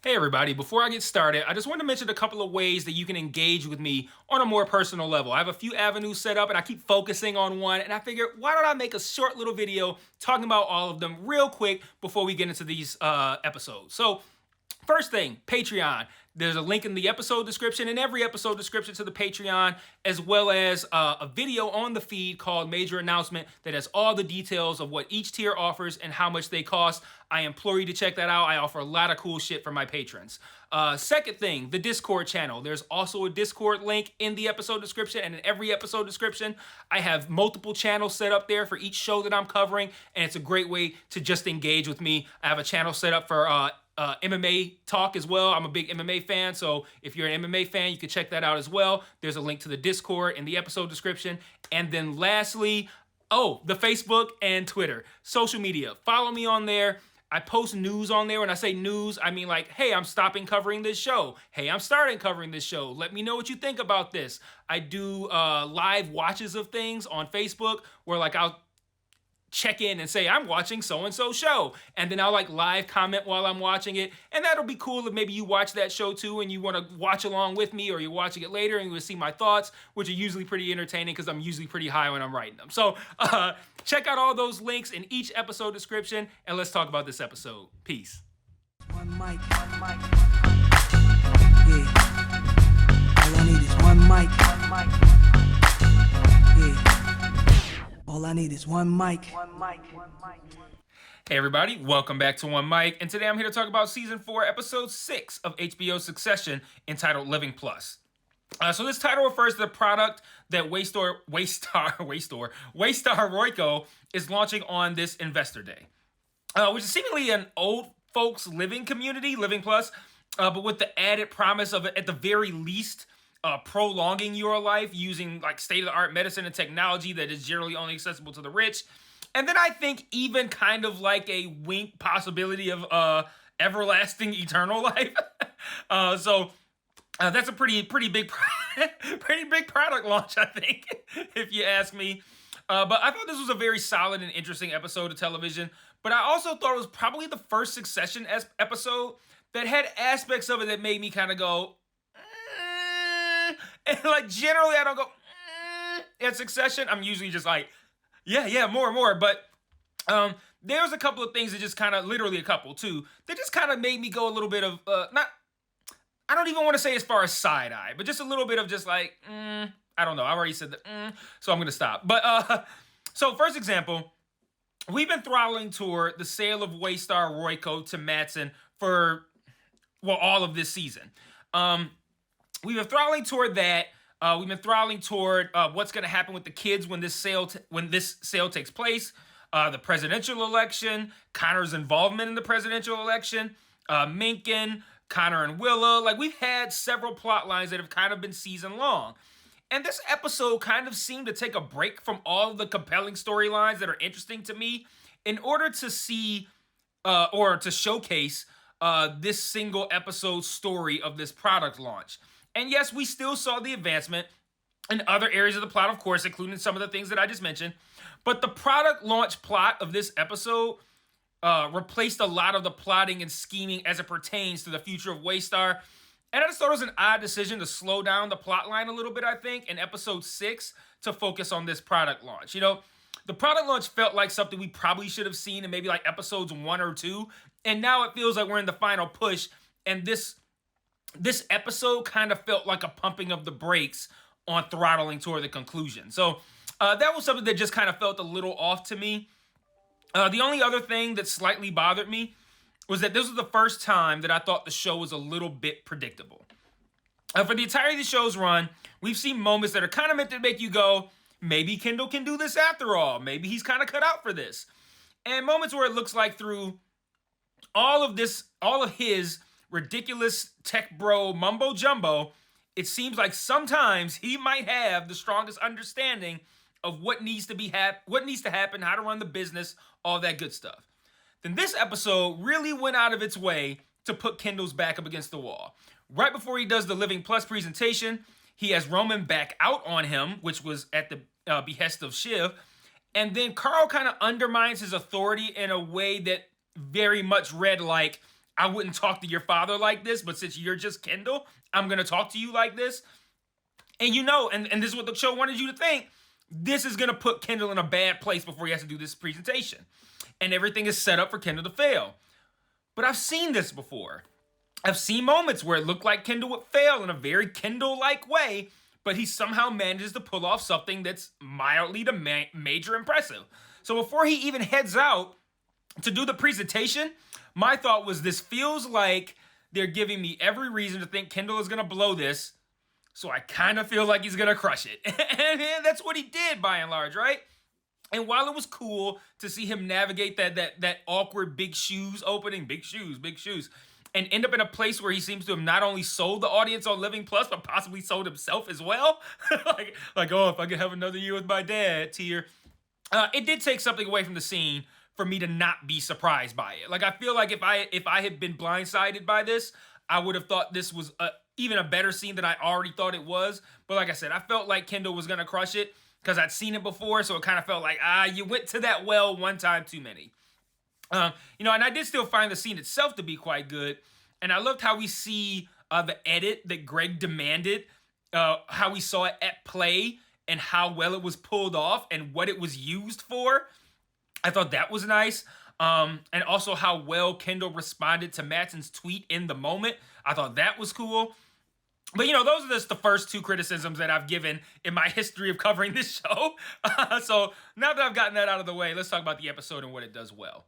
Hey everybody, before I get started, I just want to mention a couple of ways that you can engage with me on a more personal level. I have a few avenues set up and I keep focusing on one, and I figured why don't I make a short little video talking about all of them real quick before we get into these episodes. So first thing, Patreon. There's a link in the episode description, in every episode description, to the Patreon, as well as a video on the feed called Major Announcement that has all the details of what each tier offers and how much they cost. I implore you to check that out. I offer a lot of cool shit for my patrons. Second thing, the Discord channel. There's also a Discord link in the episode description and in every episode description. I have multiple channels set up there for each show that I'm covering, and it's a great way to just engage with me. I have a channel set up for MMA talk as well. I'm a big MMA fan, so if you're an MMA fan, you can check that out as well. There's a link to the Discord in the episode description. And then lastly, the Facebook and Twitter. Social media. Follow me on there. I post news on there. When I say news, I mean like, hey, I'm stopping covering this show. Hey, I'm starting covering this show. Let me know what you think about this. I do live watches of things on Facebook where like I'll check in and say I'm watching so-and-so show, and then I'll like live comment while I'm watching it, and that'll be cool if maybe you watch that show too and you want to watch along with me, or you're watching it later and you will see my thoughts, which are usually pretty entertaining because I'm usually pretty high when I'm writing them. So check out all those links in each episode description, and let's talk about this episode. Peace. One mic, one mic. Yeah. All I need is one mic. One mic. Yeah. All I need is one mic. One mic. One mic. Hey everybody, welcome back to One Mic, and today I'm here to talk about Season 4, Episode 6 of HBO's Succession, entitled Living Plus. So this title refers to the product that Waystar Royco is launching on this Investor Day, which is seemingly an old folks living community, Living Plus, but with the added promise of, at the very least, prolonging your life using like state-of-the-art medicine and technology that is generally only accessible to the rich. And then I think even kind of like a wink possibility of everlasting eternal life. So that's a pretty big product launch, I think, if you ask me. But I thought this was a very solid and interesting episode of television. But I also thought it was probably the first Succession episode that had aspects of it that made me kind of go, and like generally I don't go at Succession. I'm usually just like, yeah, more. But there was a couple of things that just kind of, literally a couple too, that just kind of made me go a little bit of, I don't even want to say as far as side eye, but just a little bit of just like, I don't know. I already said that, so I'm going to stop. But so first example, we've been throttling toward the sale of Waystar Royco to Matsson for, well, all of this season. We've been throttling toward that. We've been throttling toward what's going to happen with the kids when this sale takes place. The presidential election, Connor's involvement in the presidential election, Mencken, Connor and Willa. Like, we've had several plot lines that have kind of been season long. And this episode kind of seemed to take a break from all of the compelling storylines that are interesting to me in order to see or to showcase this single episode story of this product launch. And yes, we still saw the advancement in other areas of the plot, of course, including some of the things that I just mentioned. But the product launch plot of this episode replaced a lot of the plotting and scheming as it pertains to the future of Waystar. And I just thought it was an odd decision to slow down the plot line a little bit, I think, in episode 6 to focus on this product launch. You know, the product launch felt like something we probably should have seen in maybe like episodes 1 or 2. And now it feels like we're in the final push. And this episode kind of felt like a pumping of the brakes on throttling toward the conclusion. So that was something that just kind of felt a little off to me. The only other thing that slightly bothered me was that this was the first time that I thought the show was a little bit predictable. For the entirety of the show's run, we've seen moments that are kind of meant to make you go, maybe Kendall can do this after all. Maybe he's kind of cut out for this. And moments where it looks like through all of his ridiculous tech bro mumbo jumbo, it seems like sometimes he might have the strongest understanding of what needs to happen, how to run the business, all that good stuff. Then this episode really went out of its way to put Kendall's back up against the wall. Right before he does the Living Plus presentation, he has Roman back out on him, which was at the behest of Shiv. And then Carl kind of undermines his authority in a way that very much read like, I wouldn't talk to your father like this, but since you're just Kendall, I'm going to talk to you like this. And and this is what the show wanted you to think, this is going to put Kendall in a bad place before he has to do this presentation. And everything is set up for Kendall to fail. But I've seen this before. I've seen moments where it looked like Kendall would fail in a very Kendall-like way, but he somehow manages to pull off something that's mildly to major impressive. So before he even heads out to do the presentation, my thought was, this feels like they're giving me every reason to think Kendall is going to blow this, so I kind of feel like he's going to crush it. And that's what he did, by and large, right? And while it was cool to see him navigate that awkward big shoes opening, big shoes, and end up in a place where he seems to have not only sold the audience on Living Plus, but possibly sold himself as well. like, oh, if I could have another year with my dad, tear. It did take something away from the scene for me to not be surprised by it. Like, I feel like if I had been blindsided by this, I would have thought this was even a better scene than I already thought it was. But like I said, I felt like Kendall was going to crush it because I'd seen it before, so it kind of felt like, you went to that well one time too many. And I did still find the scene itself to be quite good. And I loved how we see the edit that Greg demanded, how we saw it at play and how well it was pulled off and what it was used for. I thought that was nice. And also how well Kendall responded to Mattson's tweet in the moment. I thought that was cool. But, those are just the first two criticisms that I've given in my history of covering this show. So now that I've gotten that out of the way, let's talk about the episode and what it does well.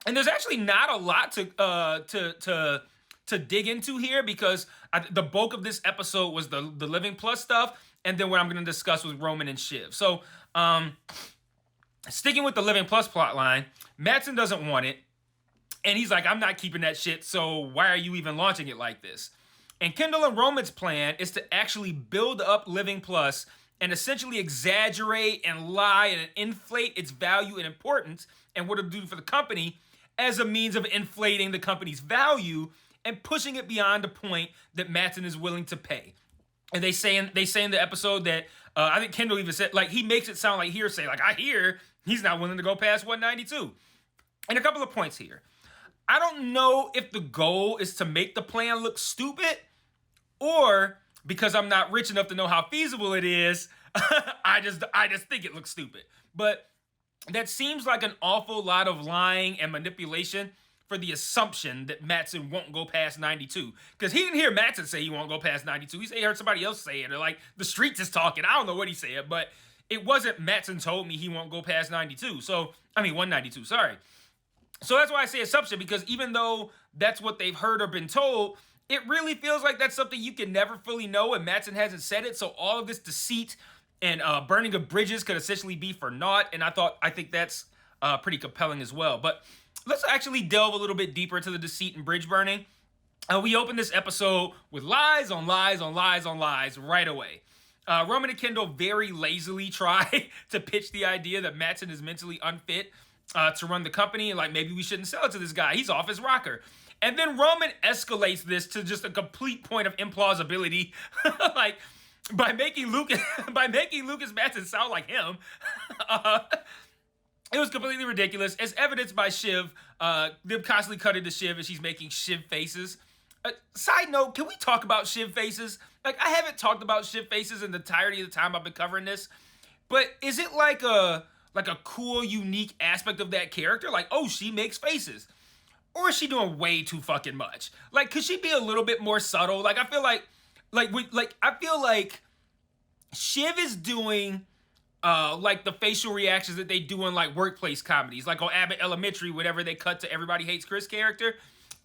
And there's actually not a lot to dig into here because the bulk of this episode was the Living Plus stuff, and then what I'm going to discuss was Roman and Shiv. So, sticking with the Living Plus plotline, Matsson doesn't want it, and he's like, I'm not keeping that shit, so why are you even launching it like this? And Kendall and Roman's plan is to actually build up Living Plus and essentially exaggerate and lie and inflate its value and importance and what it'll do for the company as a means of inflating the company's value and pushing it beyond the point that Matsson is willing to pay. And they say in the episode that, I think Kendall even said, like, he makes it sound like hearsay. Like, I hear he's not willing to go past 192. And a couple of points here. I don't know if the goal is to make the plan look stupid or because I'm not rich enough to know how feasible it is, I just think it looks stupid. But that seems like an awful lot of lying and manipulation for the assumption that Matsson won't go past 92. Because he didn't hear Matsson say he won't go past 92. He heard somebody else say it, or like the streets is talking. I don't know what he said, but it wasn't Matsson told me he won't go past 92. 192, sorry. So that's why I say assumption, because even though that's what they've heard or been told, it really feels like that's something you can never fully know, and Matsson hasn't said it. So all of this deceit and burning of bridges could essentially be for naught. And I think that's pretty compelling as well. But let's actually delve a little bit deeper into the deceit and bridge burning. We open this episode with lies on lies on lies on lies right away. Roman and Kendall very lazily try to pitch the idea that Matsson is mentally unfit to run the company, and like, maybe we shouldn't sell it to this guy. He's off his rocker. And then Roman escalates this to just a complete point of implausibility, like by making Lucas Matsson sound like him. It was completely ridiculous, as evidenced by Shiv. Them constantly cutting to Shiv as she's making Shiv faces. Side note, can we talk about Shiv faces? Like, I haven't talked about Shiv faces in the entirety of the time I've been covering this, but is it like a cool, unique aspect of that character? Like, oh, she makes faces. Or is she doing way too fucking much? Like, could she be a little bit more subtle? Like, I feel like Shiv is doing like the facial reactions that they do in like workplace comedies, like on Abbott Elementary, whenever they cut to Everybody Hates Chris character,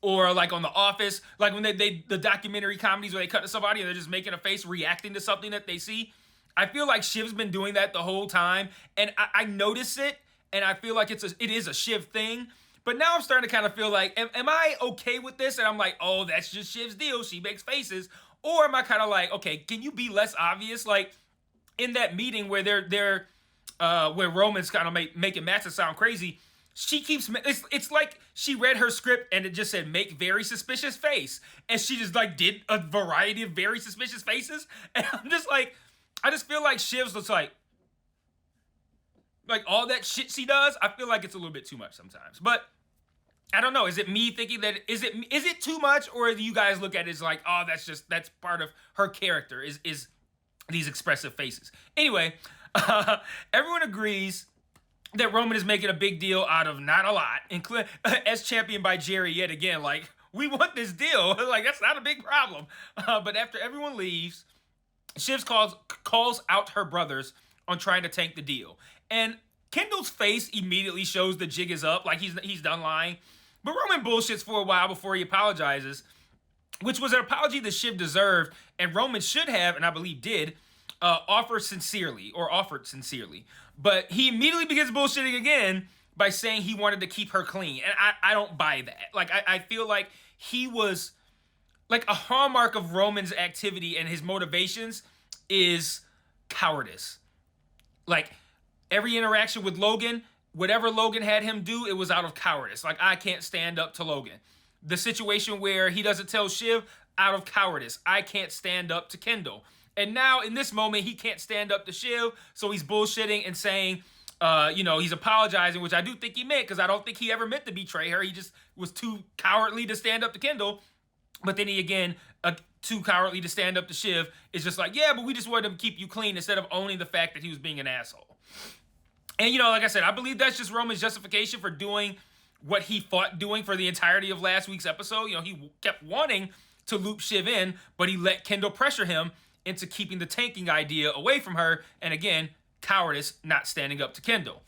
or like on The Office, like when they the documentary comedies where they cut to somebody and they're just making a face reacting to something that they see. I feel like Shiv's been doing that the whole time, and I notice it, and I feel like it is a Shiv thing. But now I'm starting to kind of feel like, am I okay with this? And I'm like, oh, that's just Shiv's deal. She makes faces. Or am I kind of like, okay, can you be less obvious? Like in that meeting where where Roman's kind of making Matsson sound crazy, she keeps, it's like she read her script and it just said, make very suspicious face. And she just like did a variety of very suspicious faces. And I'm just like, I just feel like Shiv's just like all that shit she does, I feel like it's a little bit too much sometimes. But I don't know. Is it me thinking that is it too much, or do you guys look at it as like, oh, that's part of her character is these expressive faces? Anyway, everyone agrees that Roman is making a big deal out of not a lot, including as championed by Jerry yet again. Like, we want this deal. Like, that's not a big problem. But after everyone leaves, Shiv calls out her brothers on trying to tank the deal, and Kendall's face immediately shows the jig is up. Like, he's done lying. But Roman bullshits for a while before he apologizes, which was an apology that Shiv deserved, and Roman should have, and I believe did, offered sincerely. But he immediately begins bullshitting again by saying he wanted to keep her clean. And I don't buy that. Like, I feel like he was, like, a hallmark of Roman's activity and his motivations is cowardice. Like, every interaction with Logan, whatever Logan had him do, it was out of cowardice. Like, I can't stand up to Logan. The situation where he doesn't tell Shiv, out of cowardice. I can't stand up to Kendall. And now, in this moment, he can't stand up to Shiv, so he's bullshitting and saying, he's apologizing, which I do think he meant, because I don't think he ever meant to betray her. He just was too cowardly to stand up to Kendall. But then he, again, too cowardly to stand up to Shiv, is just like, yeah, but we just wanted to keep you clean, instead of owning the fact that he was being an asshole. And, like I said, I believe that's just Roman's justification for doing what he fought doing for the entirety of last week's episode. He kept wanting to loop Shiv in, but he let Kendall pressure him into keeping the tanking idea away from her. And again, cowardice, not standing up to Kendall.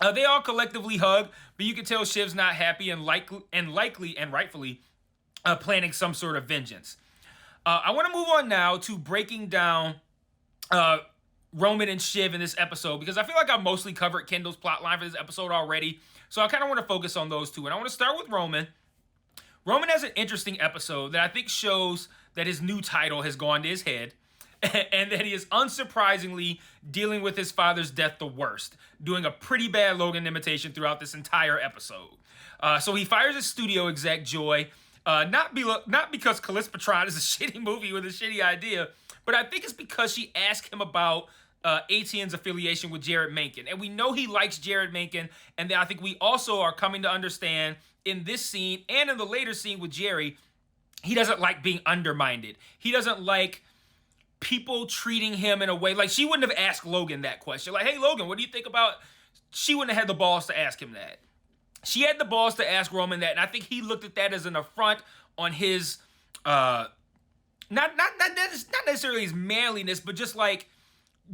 They all collectively hug, but you can tell Shiv's not happy and likely and rightfully planning some sort of vengeance. I want to move on now to breaking down Roman and Shiv in this episode, because I feel like I mostly covered Kendall's plotline for this episode already. So I kind of want to focus on those two. And I want to start with Roman. Roman has an interesting episode that I think shows that his new title has gone to his head, and that he is unsurprisingly dealing with his father's death the worst, doing a pretty bad Logan imitation throughout this entire episode. So he fires his studio exec, Joy, not because Calista Patron is a shitty movie with a shitty idea, but I think it's because she asked him about ATN's affiliation with Jared Menken. And we know he likes Jared Menken, and I think we also are coming to understand in this scene and in the later scene with Jerry, he doesn't like being undermined. He doesn't like people treating him in a way, like she wouldn't have asked Logan that question. Like, hey, Logan, what do you think about... She wouldn't have had the balls to ask him that. She had the balls to ask Roman that, and I think he looked at that as an affront on his... not necessarily his manliness, but just like,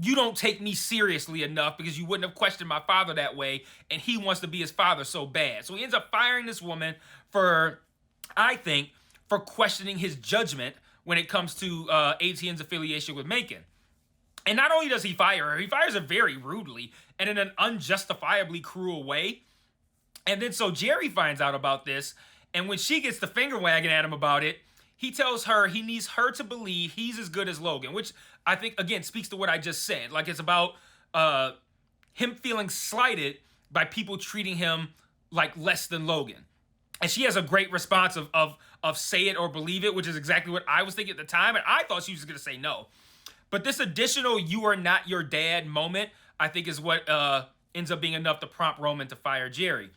you don't take me seriously enough because you wouldn't have questioned my father that way, and he wants to be his father so bad. So he ends up firing this woman for questioning his judgment when it comes to ATN's affiliation with Menken. And not only does he fire her, he fires her very rudely and in an unjustifiably cruel way. And then so Jerry finds out about this, and when she gets the finger wagging at him about it, he tells her he needs her to believe he's as good as Logan, which I think, again, speaks to what I just said. Like, it's about him feeling slighted by people treating him like less than Logan. And she has a great response of say it or believe it, which is exactly what I was thinking at the time, and I thought she was going to say no. But this additional "you are not your dad" moment, I think, is what ends up being enough to prompt Roman to fire Jerry.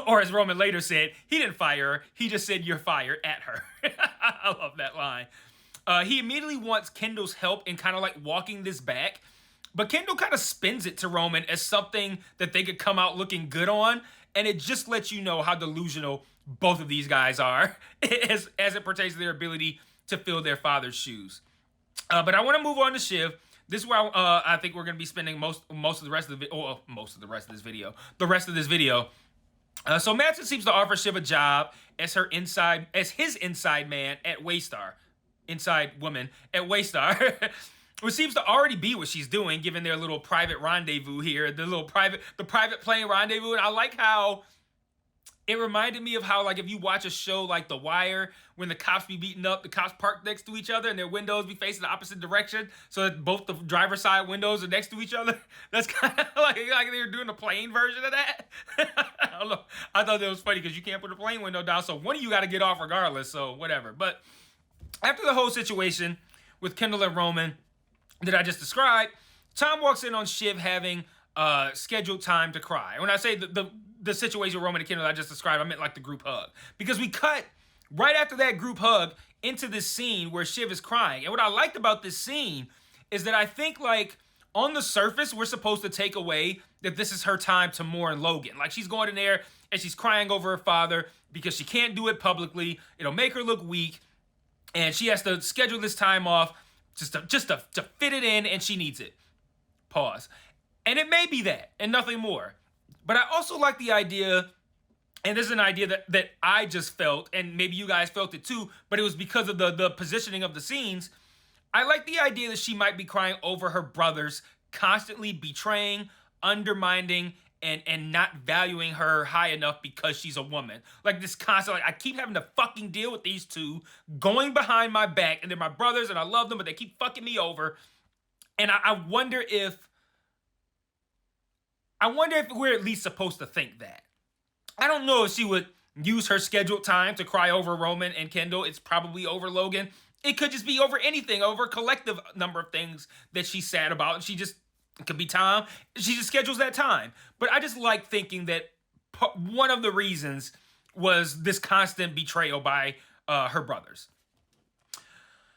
Or as Roman later said, he didn't fire her, he just said "you're fired" at her. I love that line. He immediately wants Kendall's help in kind of like walking this back, but Kendall kind of spins it to Roman as something that they could come out looking good on, and it just lets you know how delusional both of these guys are as it pertains to their ability to fill their father's shoes. But I want to move on to Shiv. This is where I think we're going to be spending most of the rest of this video. So Madsen seems to offer Shiv a job as his inside man at Waystar. Inside woman at Waystar. Which seems to already be what she's doing, given their little private rendezvous here, the private plane rendezvous. And I like how it reminded me of how, like, if you watch a show like The Wire, when the cops be beating up, the cops park next to each other and their windows be facing the opposite direction, so that both the driver's side windows are next to each other. That's kind of like they were doing a plane version of that. I don't know. I thought that was funny because you can't put a plane window down, so one of you got to get off regardless. So whatever. But after the whole situation with Kendall and Roman that I just described, Tom walks in on Shiv having scheduled time to cry. When I say the the situation with Roman and Kendall I just described. I meant like the group hug. Because we cut right after that group hug into this scene where Shiv is crying. And what I liked about this scene is that I think, like, on the surface, we're supposed to take away that this is her time to mourn Logan. Like, she's going in there and she's crying over her father because she can't do it publicly. It'll make her look weak. And she has to schedule this time off just to fit it in, and she needs it. Pause. And it may be that and nothing more. But I also like the idea, and this is an idea that I just felt, and maybe you guys felt it too, but it was because of the positioning of the scenes. I like the idea that she might be crying over her brothers constantly betraying, undermining, and not valuing her high enough because she's a woman. Like, this constant, like, I keep having to fucking deal with these two going behind my back, and they're my brothers and I love them, but they keep fucking me over. And I wonder if we're at least supposed to think that. I don't know if she would use her scheduled time to cry over Roman and Kendall. It's probably over Logan. It could just be over anything, over a collective number of things that she's sad about. And it could be Tom. She just schedules that time. But I just like thinking that one of the reasons was this constant betrayal by her brothers.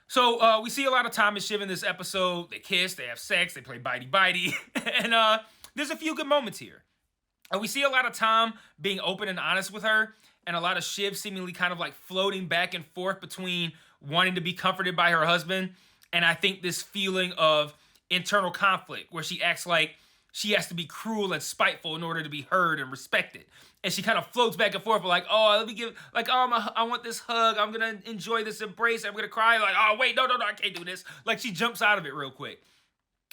So we see a lot of Tom and Shiv in this episode. They kiss, they have sex, they play bitey-bitey. And there's a few good moments here. And we see a lot of Tom being open and honest with her, and a lot of Shiv seemingly kind of like floating back and forth between wanting to be comforted by her husband, and I think this feeling of internal conflict where she acts like she has to be cruel and spiteful in order to be heard and respected. And she kind of floats back and forth, but like, oh, let me give, like, oh, I want this hug. I'm going to enjoy this embrace. I'm going to cry. Like, oh, wait, no, I can't do this. Like, she jumps out of it real quick.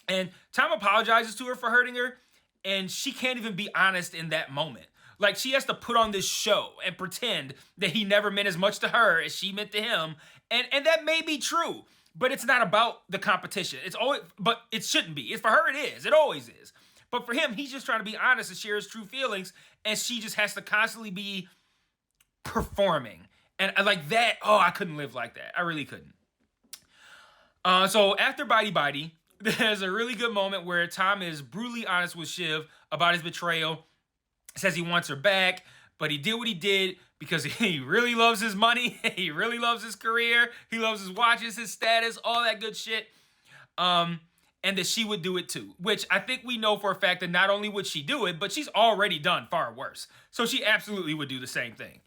And Tom apologizes to her for hurting her, and she can't even be honest in that moment. Like, she has to put on this show and pretend that he never meant as much to her as she meant to him. And that may be true, but it's not about the competition. But it shouldn't be. For her, it is. It always is. But for him, he's just trying to be honest and share his true feelings, and she just has to constantly be performing. And like that, I couldn't live like that. I really couldn't. So after Bitey, there's a really good moment where Tom is brutally honest with Shiv about his betrayal. Says he wants her back, but he did what he did because he really loves his money. He really loves his career. He loves his watches, his status, all that good shit. And that she would do it too, which I think we know for a fact that not only would she do it, but she's already done far worse. So she absolutely would do the same thing.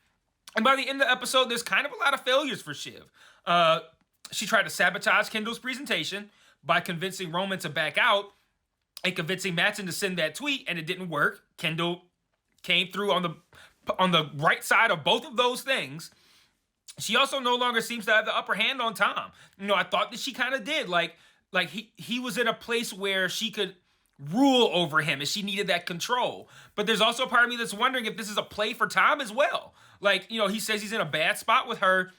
And by the end of the episode, there's kind of a lot of failures for Shiv. She tried to sabotage Kendall's presentation by convincing Roman to back out and convincing Mattson to send that tweet, and it didn't work. Kendall came through on the right side of both of those things. She also no longer seems to have the upper hand on Tom. I thought that she kind of did. Like he was in a place where she could rule over him and she needed that control. But there's also a part of me that's wondering if this is a play for Tom as well. Like, he says he's in a bad spot with her,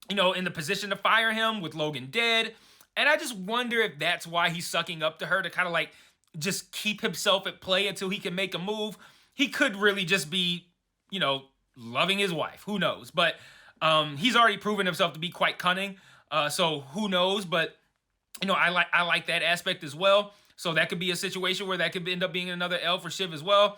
in the position to fire him with Logan dead. And I just wonder if that's why he's sucking up to her to kind of like just keep himself at play until he can make a move. He could really just be, loving his wife. Who knows? But he's already proven himself to be quite cunning. So who knows? But, I like that aspect as well. So that could be a situation where that could end up being another L for Shiv as well.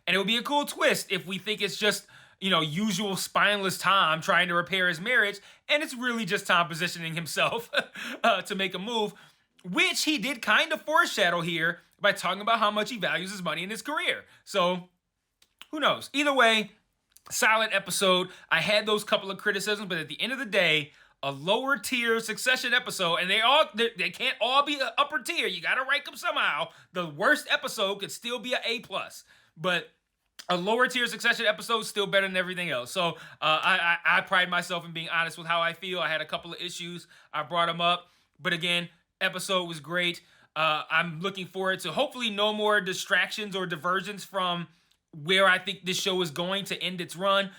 And it would be a cool twist if we think it's just, usual spineless Tom trying to repair his marriage, and it's really just Tom positioning himself to make a move, which he did kind of foreshadow here by talking about how much he values his money and his career. So, who knows? Either way, solid episode. I had those couple of criticisms, but at the end of the day, a lower tier Succession episode, and they can't all be an upper tier. You got to rank them somehow. The worst episode could still be an A+, but a lower tier Succession episode is still better than everything else. So I pride myself in being honest with how I feel. I had a couple of issues. I brought them up. But again, episode was great. I'm looking forward to hopefully no more distractions or diversions from where I think this show is going to end its run.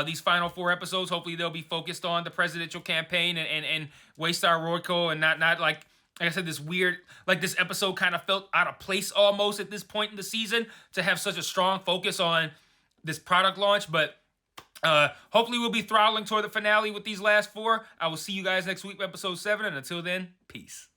These final 4 episodes, hopefully they'll be focused on the presidential campaign and Waystar Royco and not like I said, this weird, like this episode kind of felt out of place almost at this point in the season to have such a strong focus on this product launch. But hopefully we'll be throttling toward the finale with these last 4. I will see you guys next week for episode 7. And until then, peace.